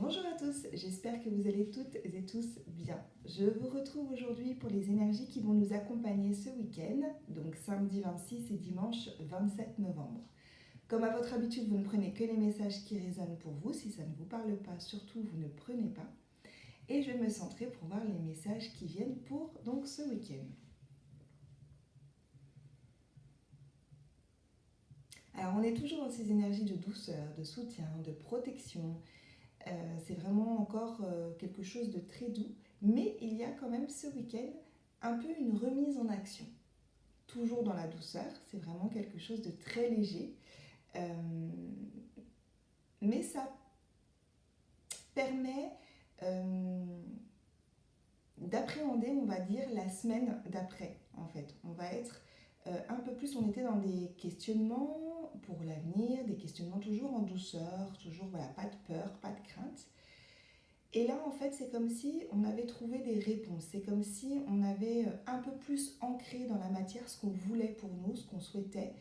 Bonjour à tous, j'espère que vous allez toutes et tous bien. Je vous retrouve aujourd'hui pour les énergies qui vont nous accompagner ce week-end, donc samedi 26 et dimanche 27 novembre. Comme à votre habitude, vous ne prenez que les messages qui résonnent pour vous. Si ça ne vous parle pas, surtout vous ne prenez pas. Et je vais me centrer pour voir les messages qui viennent pour donc ce week-end. Alors on est toujours dans ces énergies de douceur, de soutien, de protection. C'est vraiment encore quelque chose de très doux, mais il y a quand même ce week-end un peu une remise en action. Toujours dans la douceur, c'est vraiment quelque chose de très léger, mais ça permet d'appréhender, on va dire, la semaine d'après, en fait. On va être un peu plus, on était dans des questionnements pour l'avenir, des questionnements toujours en douceur, toujours, voilà, pas de peur, pas de crainte. Et là, en fait, c'est comme si on avait trouvé des réponses. C'est comme si on avait un peu plus ancré dans la matière ce qu'on voulait pour nous, ce qu'on souhaitait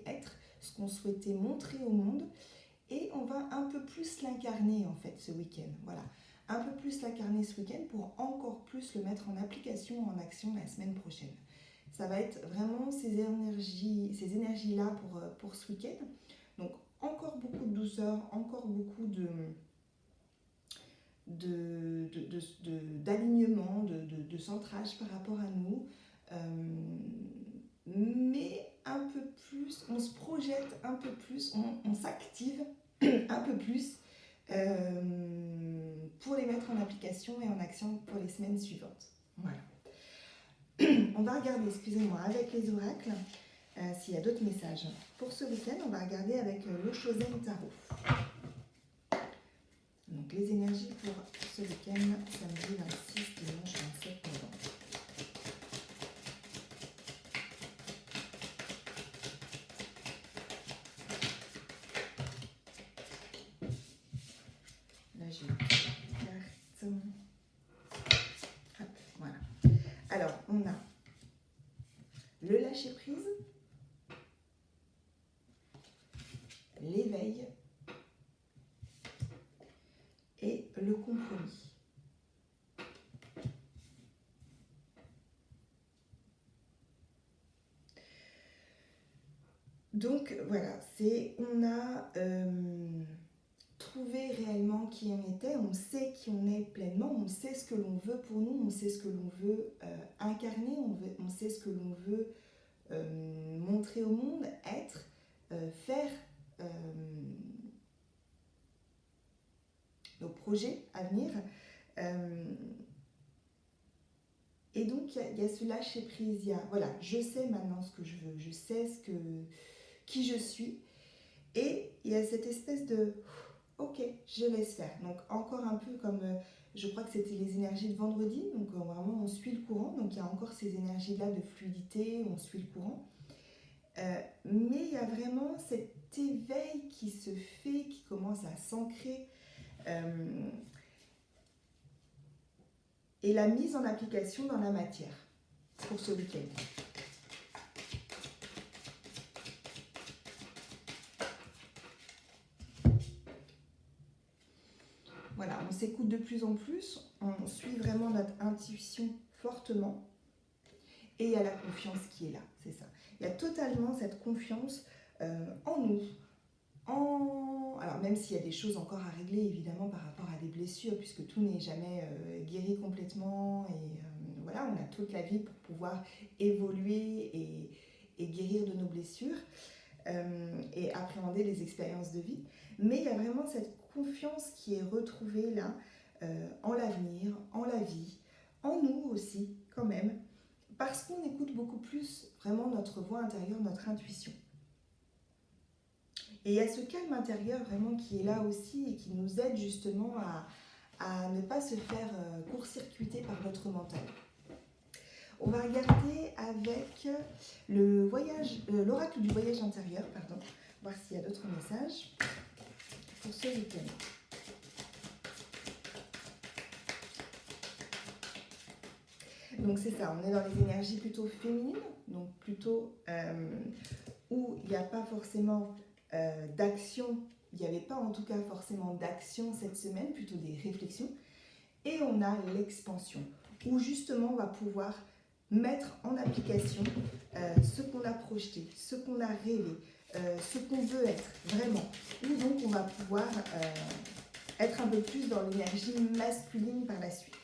être, ce qu'on souhaitait montrer au monde. Et on va un peu plus l'incarner, en fait, ce week-end. Voilà. Un peu plus l'incarner ce week-end pour encore plus le mettre en application, en action la semaine prochaine. Ça va être vraiment ces énergies-là pour ce week-end. Donc, encore beaucoup de douceur, encore beaucoup d'alignement, de centrage par rapport à nous, mais un peu plus, on se projette un peu plus, on s'active un peu plus pour les mettre en application et en action pour les semaines suivantes. Voilà. On va regarder, excusez-moi, avec les oracles, s'il y a d'autres messages. Pour ce week-end, on va regarder avec le Shozen Tarot. Donc les énergies pour ce week-end, samedi 26, dimanche 27 novembre. Là j'ai une carte. Hop, voilà. Alors on a le lâcher prise, l'éveil et le compromis. Donc voilà, on a trouvé réellement qui on était, on sait qui on est pleinement, on sait ce que l'on veut pour nous, on sait ce que l'on veut incarner, on sait ce que l'on veut montrer au monde, être, faire nos projets à venir. Et donc il y a ce lâcher prise, voilà, je sais maintenant ce que je veux, je sais qui je suis, et il y a cette espèce de ok, je laisse faire. Donc encore un peu comme, je crois que c'était les énergies de vendredi, donc vraiment on suit le courant, donc il y a encore ces énergies-là de fluidité, on suit le courant. Mais il y a vraiment cet éveil qui se fait, qui commence à s'ancrer, et la mise en application dans la matière pour ce week-end. Voilà, on s'écoute de plus en plus, on suit vraiment notre intuition fortement, et il y a la confiance qui est là, c'est ça. Il y a totalement cette confiance en nous. Alors même s'il y a des choses encore à régler évidemment par rapport à des blessures, puisque tout n'est jamais guéri complètement, et voilà, on a toute la vie pour pouvoir évoluer et guérir de nos blessures et appréhender les expériences de vie. Mais il y a vraiment cette confiance qui est retrouvée là en l'avenir, en la vie, en nous aussi quand même, parce qu'on écoute beaucoup plus vraiment notre voix intérieure, notre intuition. Et il y a ce calme intérieur vraiment qui est là aussi et qui nous aide justement à ne pas se faire court-circuiter par notre mental. On va regarder avec l'oracle du voyage intérieur, voir s'il y a d'autres messages pour ce week-end. Donc c'est ça, on est dans les énergies plutôt féminines, donc plutôt où il n'y a pas forcément d'action il n'y avait pas en tout cas forcément d'action cette semaine, plutôt des réflexions. Et on a l'expansion, où justement on va pouvoir mettre en application ce qu'on a projeté, ce qu'on a rêvé, ce qu'on veut être vraiment. Où donc on va pouvoir être un peu plus dans l'énergie masculine par la suite.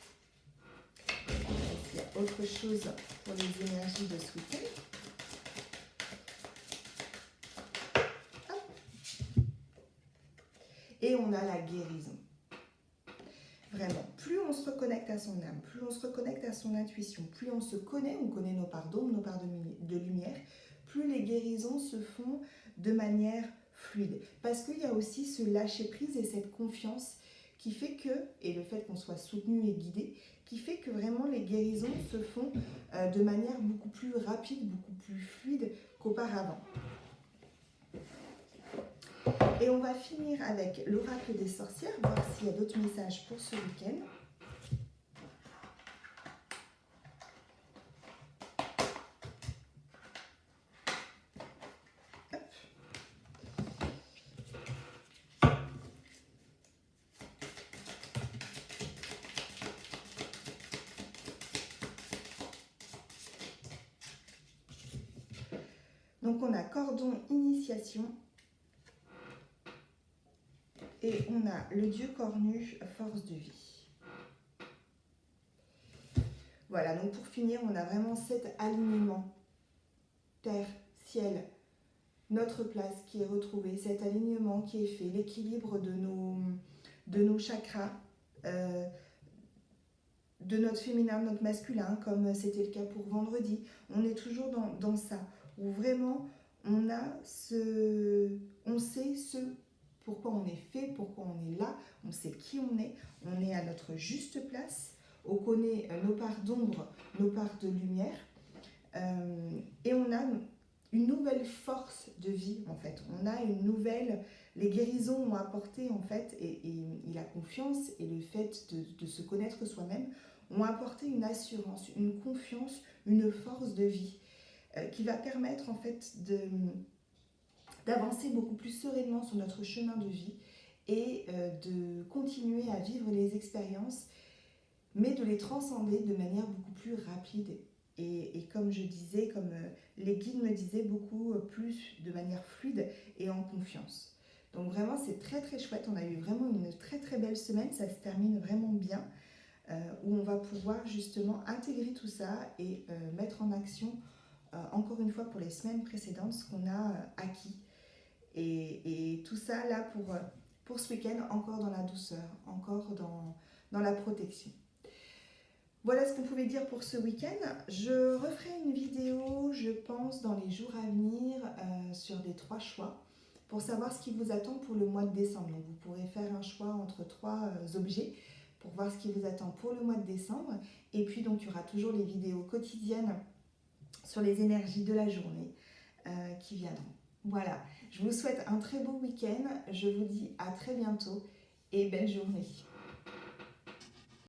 Il y a autre chose pour les énergies de ce week-end. Et on a la guérison. Vraiment, plus on se reconnecte à son âme, plus on se reconnecte à son intuition, plus on se connaît, on connaît nos parts d'ombre, nos parts de lumière, plus les guérisons se font de manière fluide. Parce qu'il y a aussi ce lâcher-prise et cette confiance qui fait que, et le fait qu'on soit soutenu et guidé, qui fait que vraiment les guérisons se font de manière beaucoup plus rapide, beaucoup plus fluide qu'auparavant. Et on va finir avec l'oracle des sorcières, voir s'il y a d'autres messages pour ce week-end. Donc on a cordon initiation. Et on a le dieu cornu, force de vie. Voilà, donc pour finir, on a vraiment cet alignement. Terre, ciel, notre place qui est retrouvée, cet alignement qui est fait, l'équilibre de nos chakras, de notre féminin, de notre masculin, comme c'était le cas pour vendredi. On est toujours dans ça, où vraiment on sait ce pourquoi on est fait, pourquoi on est là, on sait qui on est à notre juste place, on connaît nos parts d'ombre, nos parts de lumière, et on a une nouvelle force de vie en fait. On a une nouvelle, les guérisons ont apporté en fait, et la confiance et le fait de se connaître soi-même ont apporté une assurance, une confiance, une force de vie qui va permettre en fait d'avancer beaucoup plus sereinement sur notre chemin de vie et de continuer à vivre les expériences, mais de les transcender de manière beaucoup plus rapide. Et comme je disais, comme les guides me disaient, beaucoup plus de manière fluide et en confiance. Donc vraiment, c'est très très chouette. On a eu vraiment une très très belle semaine. Ça se termine vraiment bien, où on va pouvoir justement intégrer tout ça et mettre en action, encore une fois pour les semaines précédentes, ce qu'on a acquis. Et tout ça là pour ce week-end, encore dans la douceur, encore dans la protection. Voilà ce qu'on pouvait dire pour ce week-end. Je referai une vidéo, je pense, dans les jours à venir sur des 3 choix pour savoir ce qui vous attend pour le mois de décembre. Donc vous pourrez faire un choix entre 3 objets pour voir ce qui vous attend pour le mois de décembre. Et puis donc il y aura toujours les vidéos quotidiennes sur les énergies de la journée qui viendront. Voilà, je vous souhaite un très beau week-end. Je vous dis à très bientôt et belle journée.